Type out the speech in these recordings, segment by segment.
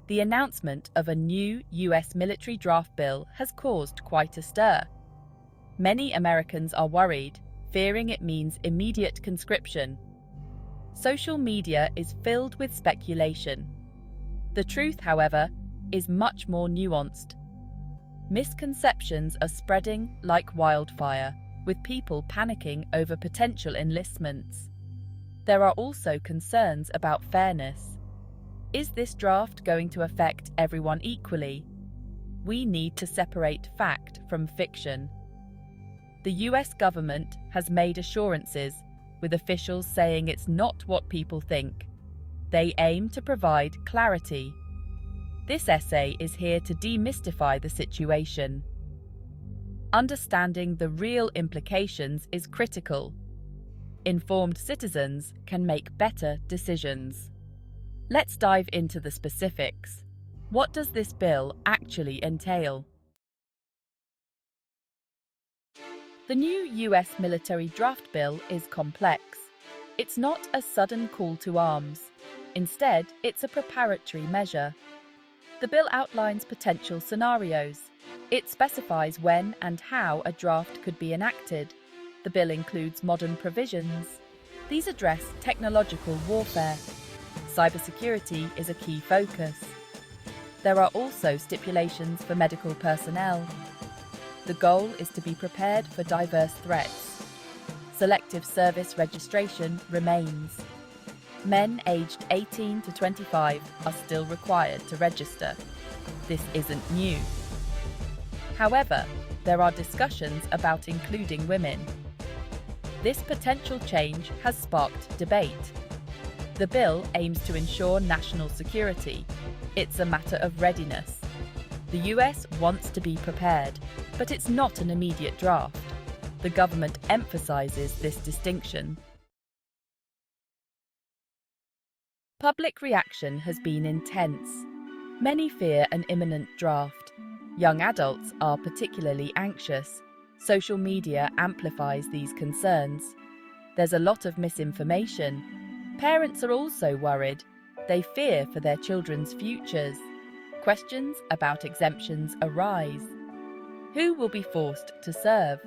The announcement of a new US military draft bill has caused quite a stir. Many Americans are worried, fearing it means immediate conscription. Social media is filled with speculation. The truth, however, is much more nuanced. Misconceptions are spreading like wildfire, with people panicking over potential enlistments. There are also concerns about fairness. Is this draft going to affect everyone equally? We need to separate fact from fiction. The US government has made assurances, with officials saying it's not what people think. They aim to provide clarity. This essay is here to demystify the situation. Understanding the real implications is critical. Informed citizens can make better decisions. Let's dive into the specifics. What does this bill actually entail? The new US military draft bill is complex. It's not a sudden call to arms. Instead, it's a preparatory measure. The bill outlines potential scenarios. It specifies when and how a draft could be enacted. The bill includes modern provisions. These address technological warfare. Cybersecurity is a key focus. There are also stipulations for medical personnel. The goal is to be prepared for diverse threats. Selective service registration remains. Men aged 18 to 25 are still required to register. This isn't new. However, there are discussions about including women. This potential change has sparked debate. The bill aims to ensure national security. It's a matter of readiness. The US wants to be prepared, but it's not an immediate draft. The government emphasizes this distinction. Public reaction has been intense. Many fear an imminent draft. Young adults are particularly anxious. Social media amplifies these concerns. There's a lot of misinformation. Parents are also worried. They fear for their children's futures. Questions about exemptions arise. Who will be forced to serve?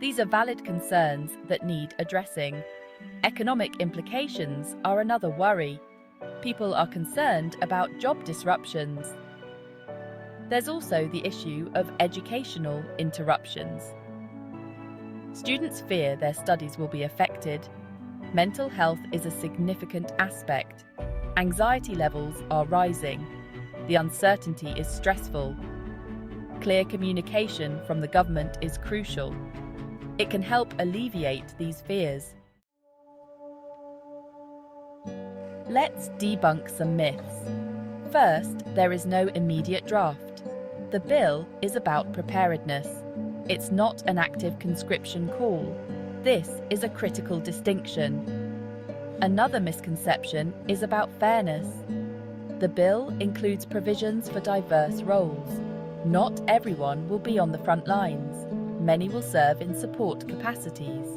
These are valid concerns that need addressing. Economic implications are another worry. People are concerned about job disruptions. There's also the issue of educational interruptions. Students fear their studies will be affected. Mental health is a significant aspect. Anxiety levels are rising. The uncertainty is stressful. Clear communication from the government is crucial. It can help alleviate these fears. Let's debunk some myths. First, there is no immediate draft. The bill is about preparedness. It's not an active conscription call. This is a critical distinction. Another misconception is about fairness. The bill includes provisions for diverse roles. Not everyone will be on the front lines. Many will serve in support capacities.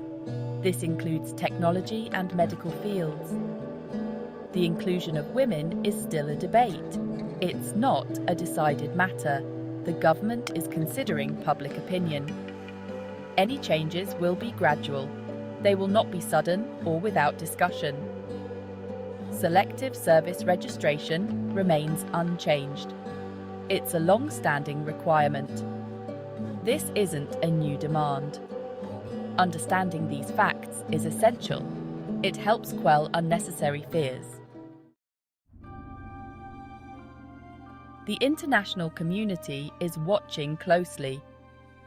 This includes technology and medical fields. The inclusion of women is still a debate. It's not a decided matter. The government is considering public opinion. Any changes will be gradual. They will not be sudden or without discussion. Selective service registration remains unchanged. It's a long-standing requirement. This isn't a new demand. Understanding these facts is essential. It helps quell unnecessary fears. The international community is watching closely.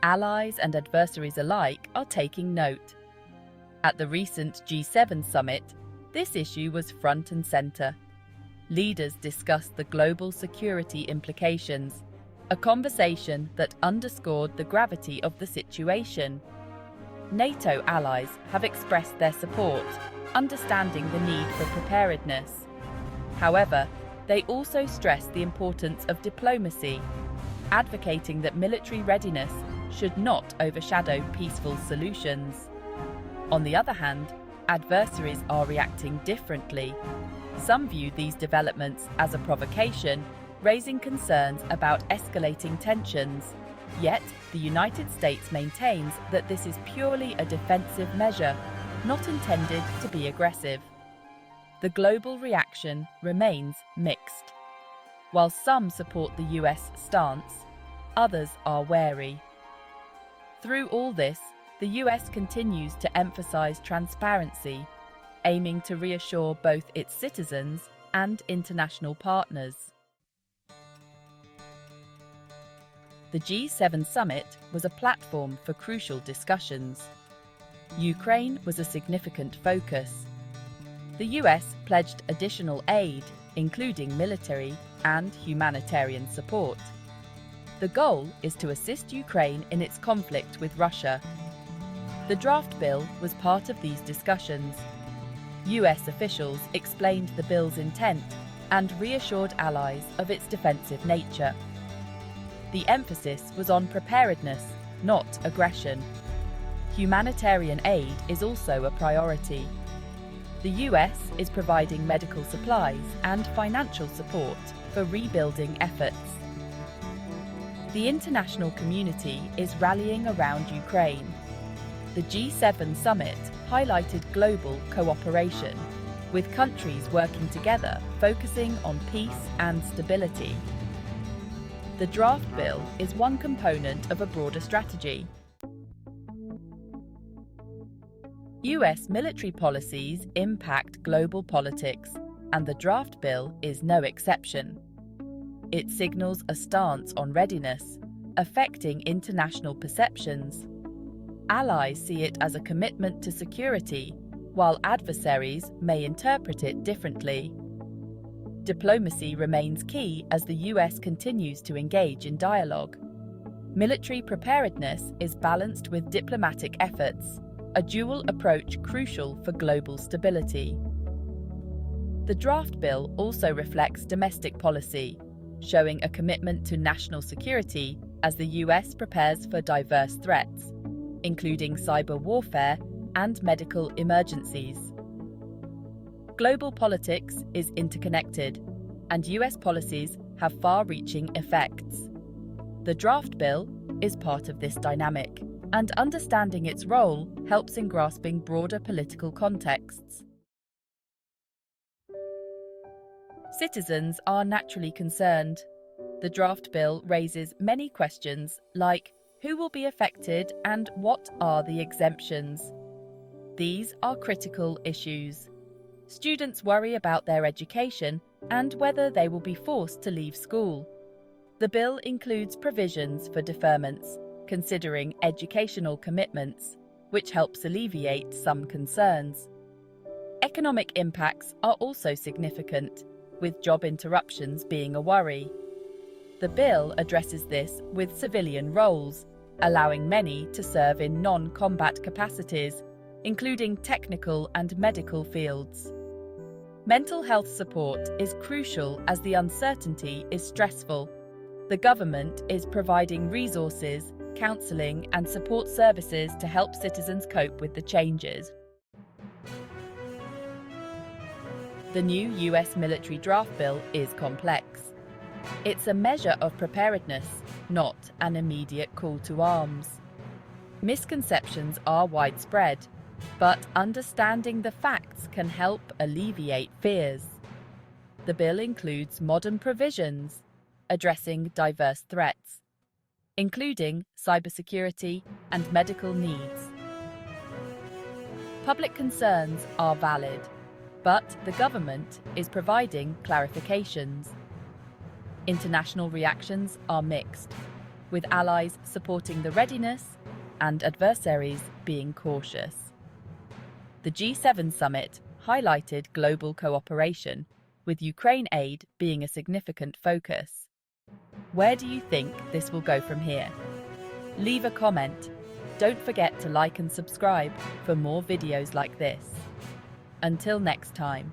Allies and adversaries alike are taking note. At the recent G7's summit, this issue was front and center. Leaders discussed the global security implications, a conversation that underscored the gravity of the situation. NATO allies have expressed their support, understanding the need for preparedness. However, they also stressed the importance of diplomacy, advocating that military readiness should not overshadow peaceful solutions. On the other hand, adversaries are reacting differently. Some view these developments as a provocation, raising concerns about escalating tensions. Yet, the United States maintains that this is purely a defensive measure, not intended to be aggressive. The global reaction remains mixed. While some support the US stance, others are wary. Through all this, the US continues to emphasize transparency, aiming to reassure both its citizens and international partners. The G7 summit was a platform for crucial discussions. Ukraine was a significant focus. The US pledged additional aid, including military and humanitarian support. The goal is to assist Ukraine in its conflict with Russia. The draft bill was part of these discussions. US officials explained the bill's intent and reassured allies of its defensive nature. The emphasis was on preparedness, not aggression. Humanitarian aid is also a priority. The US is providing medical supplies and financial support for rebuilding efforts. The international community is rallying around Ukraine. The G7 summit highlighted global cooperation, with countries working together focusing on peace and stability. The draft bill is one component of a broader strategy. US military policies impact global politics, and the draft bill is no exception. It signals a stance on readiness, affecting international perceptions. Allies see it as a commitment to security, while adversaries may interpret it differently. Diplomacy remains key as the US continues to engage in dialogue. Military preparedness is balanced with diplomatic efforts, a dual approach crucial for global stability. The draft bill also reflects domestic policy, showing a commitment to national security as the US prepares for diverse threats, including cyber warfare and medical emergencies. Global politics is interconnected, and US policies have far-reaching effects. The draft bill is part of this dynamic, and understanding its role helps in grasping broader political contexts. Citizens are naturally concerned. The draft bill raises many questions like who will be affected and what are the exemptions. These are critical issues. Students worry about their education and whether they will be forced to leave school. The bill includes provisions for deferments, considering educational commitments, which helps alleviate some concerns. Economic impacts are also significant, with job interruptions being a worry. The bill addresses this with civilian roles, allowing many to serve in non-combat capacities, including technical and medical fields. Mental health support is crucial as the uncertainty is stressful. The government is providing resources, counselling and support services to help citizens cope with the changes. The new US military draft bill is complex. It's a measure of preparedness, not an immediate call to arms. Misconceptions are widespread, but understanding the facts can help alleviate fears. The bill includes modern provisions addressing diverse threats, including cybersecurity and medical needs. Public concerns are valid, but the government is providing clarifications. International reactions are mixed, with allies supporting the readiness and adversaries being cautious. The G7 summit highlighted global cooperation, with Ukraine aid being a significant focus. Where do you think this will go from here? Leave a comment. Don't forget to like and subscribe for more videos like this. Until next time.